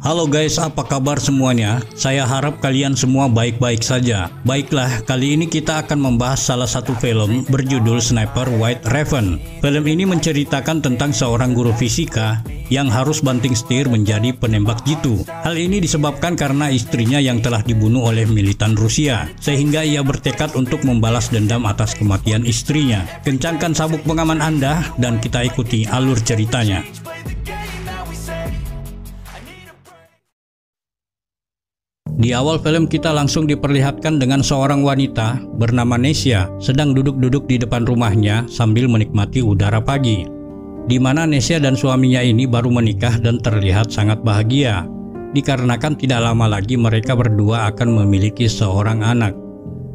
Halo guys, apa kabar semuanya? Saya harap kalian semua baik-baik saja. Baiklah, kali ini kita akan membahas salah satu film berjudul Sniper White Raven. Film ini menceritakan tentang seorang guru fisika yang harus banting setir menjadi penembak jitu. Hal ini disebabkan karena istrinya yang telah dibunuh oleh militan Rusia, sehingga ia bertekad untuk membalas dendam atas kematian istrinya. Kencangkan sabuk pengaman Anda dan kita ikuti alur ceritanya. Di awal film kita langsung diperlihatkan dengan seorang wanita bernama Nesia sedang duduk-duduk di depan rumahnya sambil menikmati udara pagi. Di mana Nesia dan suaminya ini baru menikah dan terlihat sangat bahagia, dikarenakan tidak lama lagi mereka berdua akan memiliki seorang anak.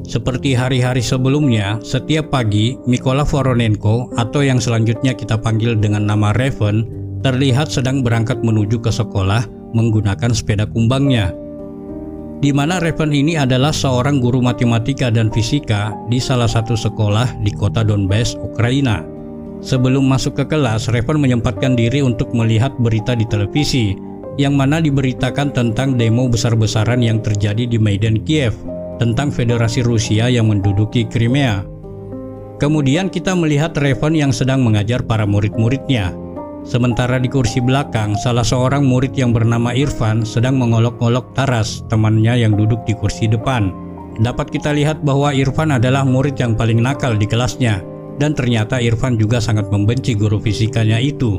Seperti hari-hari sebelumnya, setiap pagi Mykola Voronenko atau yang selanjutnya kita panggil dengan nama Raven terlihat sedang berangkat menuju ke sekolah menggunakan sepeda kumbangnya. Di mana Raven ini adalah seorang guru matematika dan fisika di salah satu sekolah di kota Donbas, Ukraina. Sebelum masuk ke kelas, Raven menyempatkan diri untuk melihat berita di televisi, yang mana diberitakan tentang demo besar-besaran yang terjadi di Maidan Kiev, tentang Federasi Rusia yang menduduki Crimea. Kemudian kita melihat Raven yang sedang mengajar para murid-muridnya. Sementara di kursi belakang, salah seorang murid yang bernama Irfan sedang mengolok-olok Taras, temannya yang duduk di kursi depan. Dapat kita lihat bahwa Irfan adalah murid yang paling nakal di kelasnya, dan ternyata Irfan juga sangat membenci guru fisikanya itu.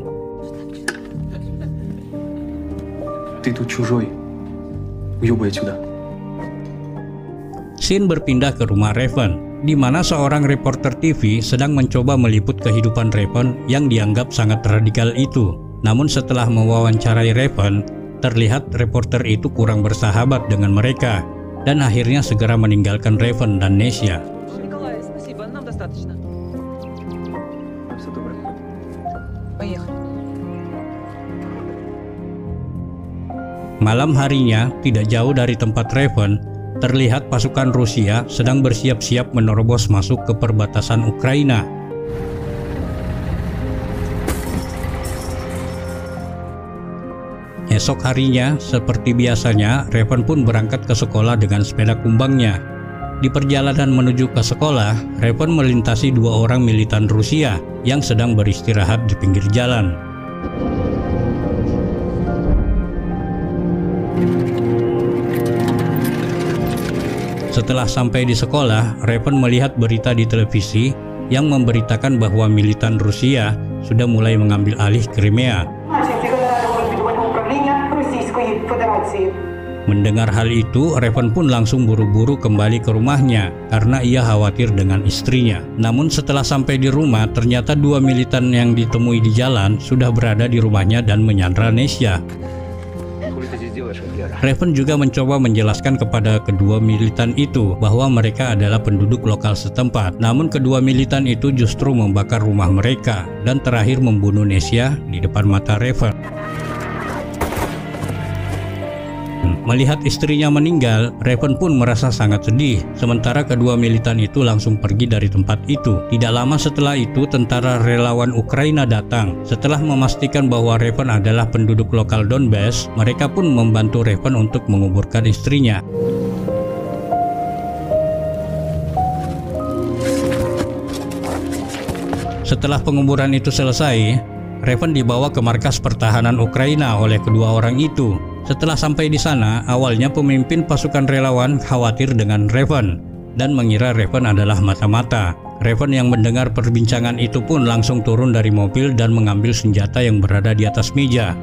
Scene berpindah ke rumah Raven, di mana seorang reporter TV sedang mencoba meliput kehidupan Raven yang dianggap sangat radikal itu. Namun setelah mewawancarai Raven, terlihat reporter itu kurang bersahabat dengan mereka dan akhirnya segera meninggalkan Raven dan Nesia. Malam harinya, tidak jauh dari tempat Raven, terlihat pasukan Rusia sedang bersiap-siap menerobos masuk ke perbatasan Ukraina. Esok harinya, seperti biasanya, Raven pun berangkat ke sekolah dengan sepeda kumbangnya. Di perjalanan menuju ke sekolah, Raven melintasi dua orang militan Rusia yang sedang beristirahat di pinggir jalan. Setelah sampai di sekolah, Raven melihat berita di televisi yang memberitakan bahwa militan Rusia sudah mulai mengambil alih Crimea. Mendengar hal itu, Raven pun langsung buru-buru kembali ke rumahnya karena ia khawatir dengan istrinya. Namun setelah sampai di rumah, ternyata dua militan yang ditemui di jalan sudah berada di rumahnya dan menyandra Nesia. Raven juga mencoba menjelaskan kepada kedua militan itu bahwa mereka adalah penduduk lokal setempat. Namun kedua militan itu justru membakar rumah mereka dan terakhir membunuh Nesia di depan mata Raven. Melihat istrinya meninggal, Raven pun merasa sangat sedih. Sementara kedua militan itu langsung pergi dari tempat itu. Tidak lama setelah itu, tentara relawan Ukraina datang. Setelah memastikan bahwa Raven adalah penduduk lokal Donbas, mereka pun membantu Raven untuk menguburkan istrinya. Setelah penguburan itu selesai, Raven dibawa ke markas pertahanan Ukraina oleh kedua orang itu. Setelah sampai di sana, awalnya pemimpin pasukan relawan khawatir dengan Raven dan mengira Raven adalah mata-mata. Raven yang mendengar perbincangan itu pun langsung turun dari mobil dan mengambil senjata yang berada di atas meja.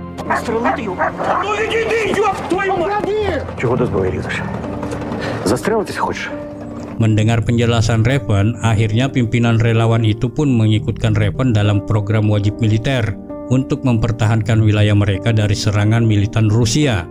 Mendengar penjelasan Raven, akhirnya pimpinan relawan itu pun mengikutkan Raven dalam program wajib militer untuk mempertahankan wilayah mereka dari serangan militan Rusia.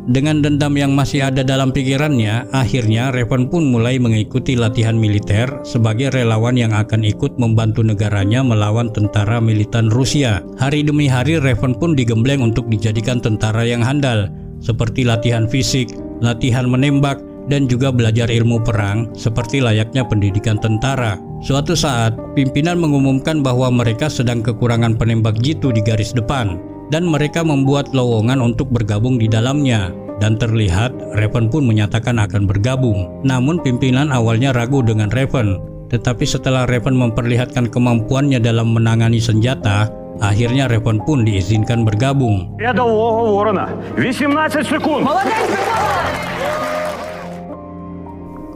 Dengan dendam yang masih ada dalam pikirannya, akhirnya Raven pun mulai mengikuti latihan militer sebagai relawan yang akan ikut membantu negaranya melawan tentara militan Rusia. Hari demi hari Raven pun digembleng untuk dijadikan tentara yang handal, seperti latihan fisik, latihan menembak, dan juga belajar ilmu perang seperti layaknya pendidikan tentara. Suatu saat, pimpinan mengumumkan bahwa mereka sedang kekurangan penembak jitu di garis depan. dan mereka membuat lowongan untuk bergabung di dalamnya. Dan terlihat Raven pun menyatakan akan bergabung. Namun pimpinan awalnya ragu dengan Raven, tetapi setelah Raven memperlihatkan kemampuannya dalam menangani senjata, akhirnya Raven pun diizinkan bergabung. Рядового Ворона, 18 секунд.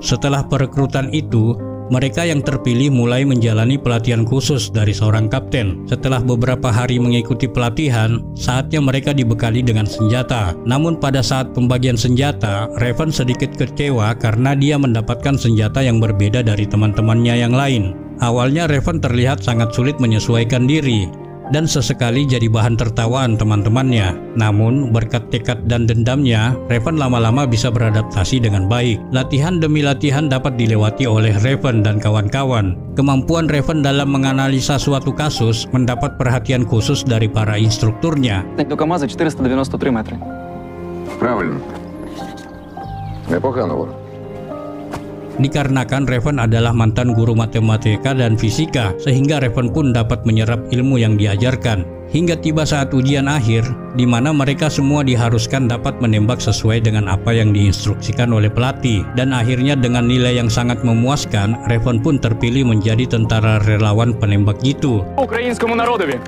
Setelah perekrutan itu, mereka yang terpilih mulai menjalani pelatihan khusus dari seorang kapten. Setelah beberapa hari mengikuti pelatihan, saatnya mereka dibekali dengan senjata. Namun pada saat pembagian senjata, Raven sedikit kecewa karena dia mendapatkan senjata yang berbeda dari teman-temannya yang lain. Awalnya Raven terlihat sangat sulit menyesuaikan diri dan sesekali jadi bahan tertawaan teman-temannya. Namun berkat tekad dan dendamnya, Raven lama-lama bisa beradaptasi dengan baik. Latihan demi latihan dapat dilewati oleh Raven dan kawan-kawan. Kemampuan Raven dalam menganalisa suatu kasus mendapat perhatian khusus dari para instrukturnya. До КамАЗа 493 метри. Правильно. Непогано, Ворон. Dikarenakan Raven adalah mantan guru matematika dan fisika, sehingga Raven pun dapat menyerap ilmu yang diajarkan. Hingga tiba saat ujian akhir, di mana mereka semua diharuskan dapat menembak sesuai dengan apa yang diinstruksikan oleh pelatih. Dan akhirnya dengan nilai yang sangat memuaskan, Raven pun terpilih menjadi tentara relawan penembak jitu. Українському народові.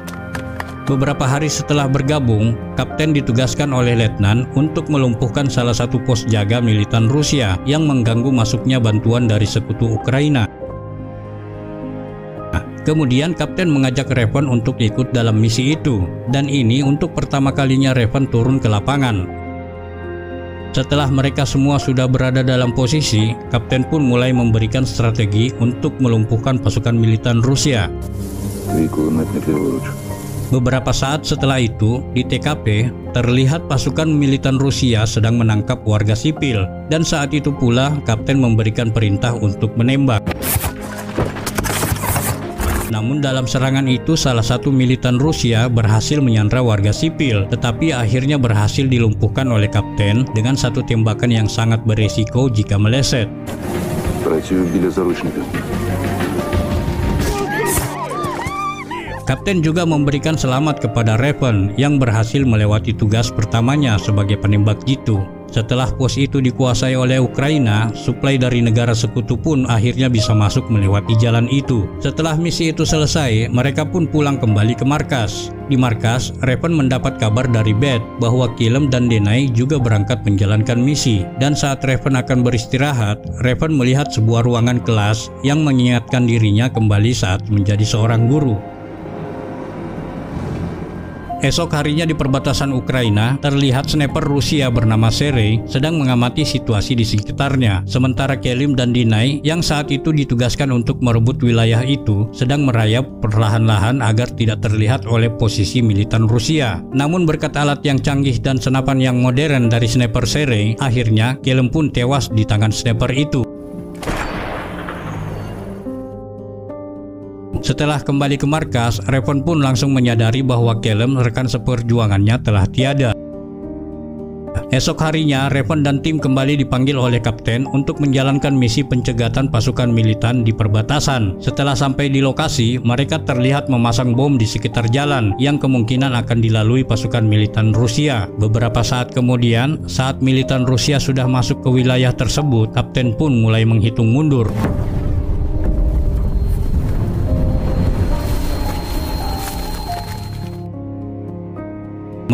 Beberapa hari setelah bergabung, Kapten ditugaskan oleh Letnan untuk melumpuhkan salah satu pos jaga militan Rusia yang mengganggu masuknya bantuan dari sekutu Ukraina. Kemudian Kapten mengajak Raven untuk ikut dalam misi itu, dan ini untuk pertama kalinya Raven turun ke lapangan. Setelah mereka semua sudah berada dalam posisi, Kapten pun mulai memberikan strategi untuk melumpuhkan pasukan militan Rusia. Beberapa saat setelah itu, di TKP, terlihat pasukan militan Rusia sedang menangkap warga sipil, dan saat itu pula Kapten memberikan perintah untuk menembak. Namun dalam serangan itu salah satu militan Rusia berhasil menyandra warga sipil, tetapi akhirnya berhasil dilumpuhkan oleh Kapten dengan satu tembakan yang sangat beresiko jika meleset. Kapten juga memberikan selamat kepada Raven yang berhasil melewati tugas pertamanya sebagai penembak jitu. Setelah pos itu dikuasai oleh Ukraina, suplai dari negara sekutu pun akhirnya bisa masuk melewati jalan itu. Setelah misi itu selesai, mereka pun pulang kembali ke markas. Di markas, Raven mendapat kabar dari Beth bahwa Kilem dan Denai juga berangkat menjalankan misi. Dan saat Raven akan beristirahat, Raven melihat sebuah ruangan kelas yang mengingatkan dirinya kembali saat menjadi seorang guru. Esok harinya di perbatasan Ukraina, terlihat sniper Rusia bernama Sergei sedang mengamati situasi di sekitarnya. Sementara Kelim dan Dinai yang saat itu ditugaskan untuk merebut wilayah itu sedang merayap perlahan-lahan agar tidak terlihat oleh posisi militan Rusia. Namun berkat alat yang canggih dan senapan yang modern dari sniper Sergei, akhirnya Kelim pun tewas di tangan sniper itu. Setelah kembali ke markas, Raven pun langsung menyadari bahwa Kelem rekan seperjuangannya telah tiada. Esok harinya, Raven dan tim kembali dipanggil oleh Kapten untuk menjalankan misi pencegatan pasukan militan di perbatasan. Setelah sampai di lokasi, mereka terlihat memasang bom di sekitar jalan yang kemungkinan akan dilalui pasukan militan Rusia. Beberapa saat kemudian, saat militan Rusia sudah masuk ke wilayah tersebut, Kapten pun mulai menghitung mundur.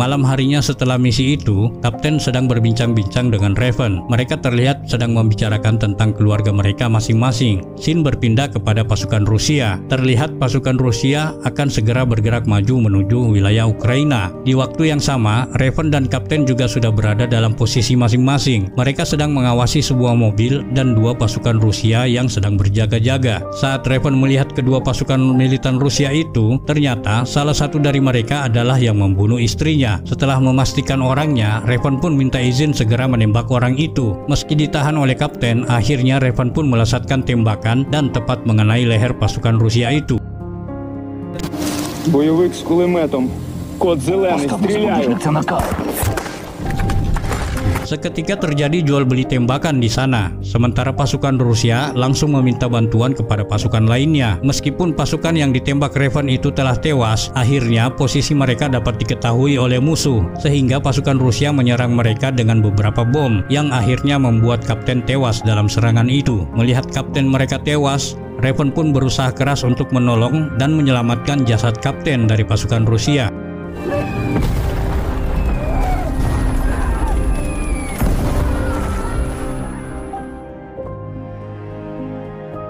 Malam harinya setelah misi itu, Kapten sedang berbincang-bincang dengan Raven. Mereka terlihat sedang membicarakan tentang keluarga mereka masing-masing. Scene berpindah kepada pasukan Rusia. Terlihat pasukan Rusia akan segera bergerak maju menuju wilayah Ukraina. Di waktu yang sama, Raven dan Kapten juga sudah berada dalam posisi masing-masing. Mereka sedang mengawasi sebuah mobil dan dua pasukan Rusia yang sedang berjaga-jaga. Saat Raven melihat kedua pasukan militan Rusia itu, ternyata salah satu dari mereka adalah yang membunuh istrinya. Setelah memastikan orangnya, Raven pun minta izin segera menembak orang itu. Meski ditahan oleh Kapten, akhirnya Raven pun melesatkan tembakan dan tepat mengenai leher pasukan Rusia itu. Бойовик з кулеметом. Код зелений, стріляю. Seketika terjadi jual beli tembakan di sana, sementara pasukan Rusia langsung meminta bantuan kepada pasukan lainnya. Meskipun pasukan yang ditembak Revan itu telah tewas, akhirnya posisi mereka dapat diketahui oleh musuh, sehingga pasukan Rusia menyerang mereka dengan beberapa bom, yang akhirnya membuat kapten tewas dalam serangan itu. Melihat kapten mereka tewas, Revan pun berusaha keras untuk menolong dan menyelamatkan jasad kapten dari pasukan Rusia.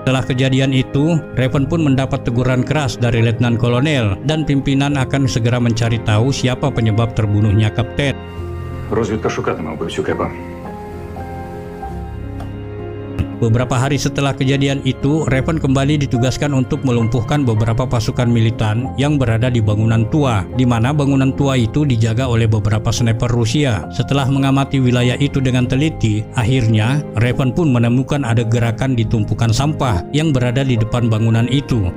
Setelah kejadian itu, Revan pun mendapat teguran keras dari Letnan Kolonel dan pimpinan akan segera mencari tahu siapa penyebab terbunuhnya kapten. Розвідка шукатиме вбивцю Кепа. Beberapa hari setelah kejadian itu, Revan kembali ditugaskan untuk melumpuhkan beberapa pasukan militan yang berada di bangunan tua, di mana bangunan tua itu dijaga oleh beberapa sniper Rusia. Setelah mengamati wilayah itu dengan teliti, akhirnya Revan pun menemukan ada gerakan di tumpukan sampah yang berada di depan bangunan itu.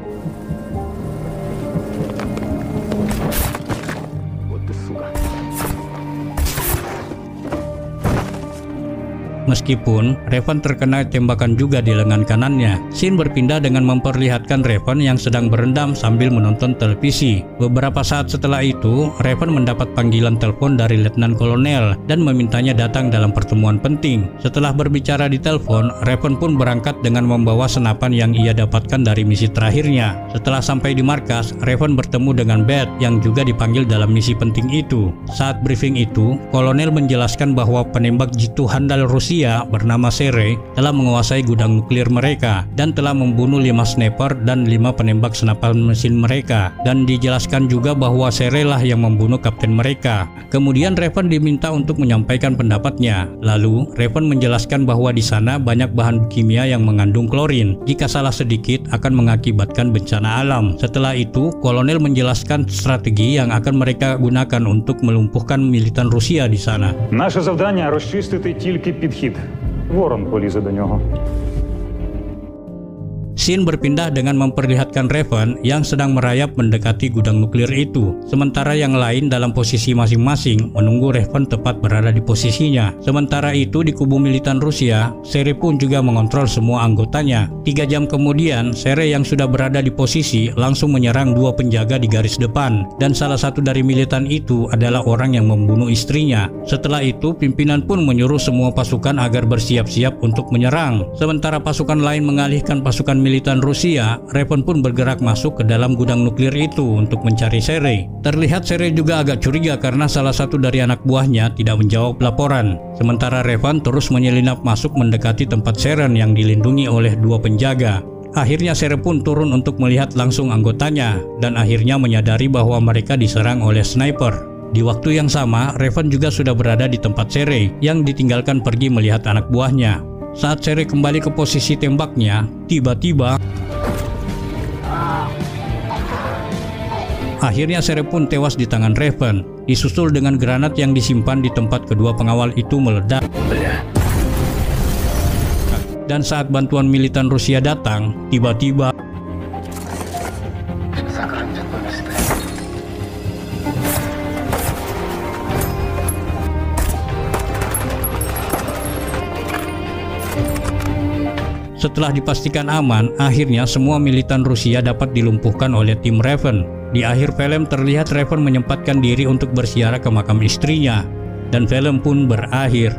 Meskipun Revan terkena tembakan juga di lengan kanannya, Shin berpindah dengan memperlihatkan Revan yang sedang berendam sambil menonton televisi. Beberapa saat setelah itu, Revan mendapat panggilan telepon dari Letnan Kolonel dan memintanya datang dalam pertemuan penting. Setelah berbicara di telepon, Revan pun berangkat dengan membawa senapan yang ia dapatkan dari misi terakhirnya. Setelah sampai di markas, Revan bertemu dengan Beth yang juga dipanggil dalam misi penting itu. Saat briefing itu, Kolonel menjelaskan bahwa penembak jitu handal Rusia bernama Serey telah menguasai gudang nuklir mereka dan telah membunuh 5 sniper dan 5 penembak senapan mesin mereka, dan dijelaskan juga bahwa Serey lah yang membunuh kapten mereka. Kemudian Revan diminta untuk menyampaikan pendapatnya. Lalu Revan menjelaskan bahwa di sana banyak bahan kimia yang mengandung klorin. Jika salah sedikit akan mengakibatkan bencana alam. Setelah itu, Kolonel menjelaskan strategi yang akan mereka gunakan untuk melumpuhkan militan Rusia di sana. Наше завдання розчистити тільки підхід. Ворон полізе до нього. Shin berpindah dengan memperlihatkan Revan yang sedang merayap mendekati gudang nuklir itu, sementara yang lain dalam posisi masing-masing menunggu Revan tepat berada di posisinya. Sementara itu di kubu militan Rusia, Serey pun juga mengontrol semua anggotanya. 3 jam kemudian, Serey yang sudah berada di posisi langsung menyerang 2 penjaga di garis depan, dan salah satu dari militan itu adalah orang yang membunuh istrinya. Setelah itu, pimpinan pun menyuruh semua pasukan agar bersiap-siap untuk menyerang. Sementara pasukan lain mengalihkan pasukan militan Rusia, Revan pun bergerak masuk ke dalam gudang nuklir itu untuk mencari Serey. Terlihat Serey juga agak curiga karena salah satu dari anak buahnya tidak menjawab laporan. Sementara Revan terus menyelinap masuk mendekati tempat Seren yang dilindungi oleh 2 penjaga. Akhirnya Serey pun turun untuk melihat langsung anggotanya dan akhirnya menyadari bahwa mereka diserang oleh sniper. Di waktu yang sama, Revan juga sudah berada di tempat Serey yang ditinggalkan pergi melihat anak buahnya. Saat Serey kembali ke posisi tembaknya, tiba-tiba akhirnya Serey pun tewas di tangan Revan, disusul dengan granat yang disimpan di tempat kedua pengawal itu meledak. Dan saat bantuan militan Rusia datang, tiba-tiba setelah dipastikan aman, akhirnya semua militan Rusia dapat dilumpuhkan oleh tim Revan. Di akhir film terlihat Revan menyempatkan diri untuk berziarah ke makam istrinya, dan film pun berakhir.